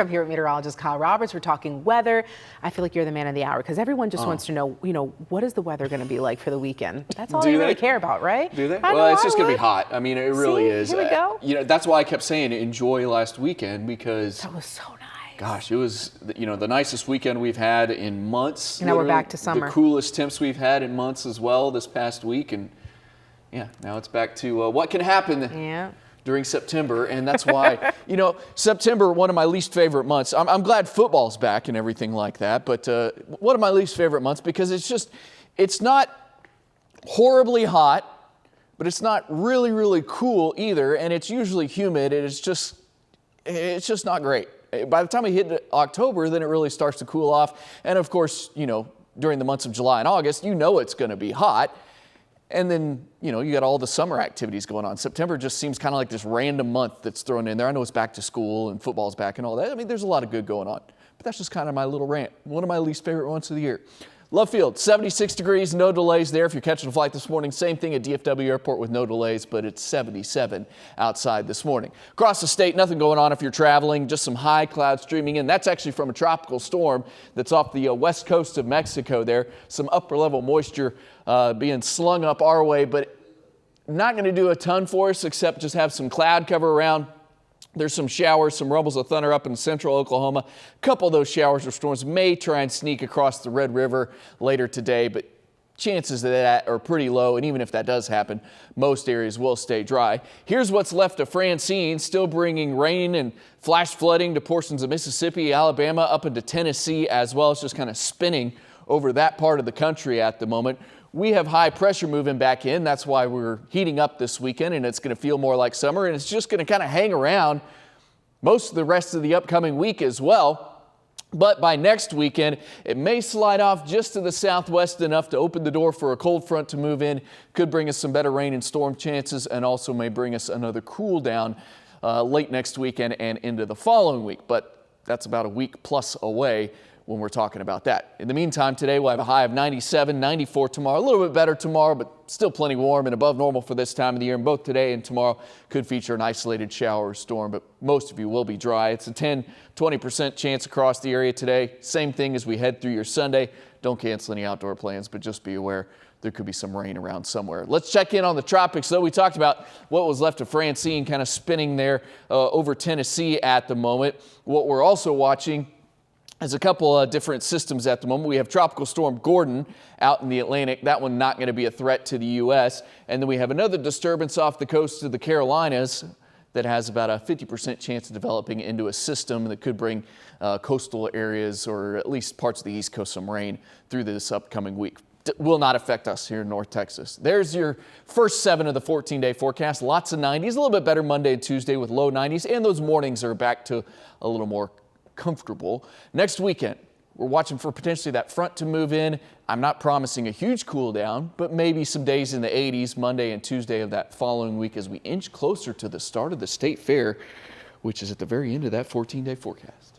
I'm here with meteorologist Kyle Roberts. We're talking weather. I feel like you're the man of the hour because everyone just wants to know, what is the weather going to be like for the weekend? That's all they really care about, right? Do they? Well, it's just going to be hot. I mean, it really is. Here we go. That's why I kept saying enjoy last weekend, because that was so nice. Gosh, it was, the nicest weekend we've had in months. And now we're back to summer. The coolest temps we've had in months as well this past week. And yeah, now it's back to what can happen during September. And that's why, September, one of my least favorite months. I'm glad football's back and everything like that. But one of my least favorite months, because it's not horribly hot, but it's not really, really cool either. And it's usually humid. And it's just not great. By the time we hit October, then it really starts to cool off. And of course, during the months of July and August, it's going to be hot. And then, you got all the summer activities going on. September just seems kind of like this random month that's thrown in there. I know it's back to school and football's back and all that. I mean, there's a lot of good going on. But that's just kind of my little rant. One of my least favorite months of the year. Love Field, 76 degrees, no delays there. If you're catching a flight this morning, same thing at DFW Airport with no delays, but it's 77 outside this morning. Across the state, nothing going on if you're traveling, just some high clouds streaming in. That's actually from a tropical storm that's off the west coast of Mexico there. Some upper level moisture being slung up our way, but not going to do a ton for us except just have some cloud cover around. There's some showers, some rumbles of thunder up in central Oklahoma. A couple of those showers or storms may try and sneak across the Red River later today, but chances of that are pretty low. And even if that does happen, most areas will stay dry. Here's what's left of Francine, still bringing rain and flash flooding to portions of Mississippi, Alabama, up into Tennessee as well. It's just kind of spinning over that part of the country at the moment. We have high pressure moving back in. That's why we're heating up this weekend, and it's going to feel more like summer, and it's just going to kind of hang around most of the rest of the upcoming week as well. But by next weekend, it may slide off just to the southwest enough to open the door for a cold front to move in. Could bring us some better rain and storm chances, and also may bring us another cool down late next weekend and into the following week. But that's about a week plus away when we're talking about that. In the meantime, today we'll have a high of 97, 94 tomorrow. A little bit better tomorrow, but still plenty warm and above normal for this time of the year. And both today and tomorrow could feature an isolated shower or storm, but most of you will be dry. It's a 10-20% chance across the area today. Same thing as we head through your Sunday. Don't cancel any outdoor plans, but just be aware there could be some rain around somewhere. Let's check in on the tropics, though. We talked about what was left of Francine kind of spinning there over Tennessee at the moment. What we're also watching is a couple of different systems at the moment. We have Tropical Storm Gordon out in the Atlantic. That one not going to be a threat to the U.S. And then we have another disturbance off the coast of the Carolinas that has about a 50% chance of developing into a system that could bring coastal areas, or at least parts of the East Coast, some rain through this upcoming week. Will not affect us here in North Texas. There's your first 7 of the 14-day forecast. Lots of 90s, a little bit better Monday and Tuesday with low 90s, and those mornings are back to a little more comfortable. Next weekend, we're watching for potentially that front to move in. I'm not promising a huge cool down, but maybe some days in the 80s Monday and Tuesday of that following week as we inch closer to the start of the state fair, which is at the very end of that 14-day forecast.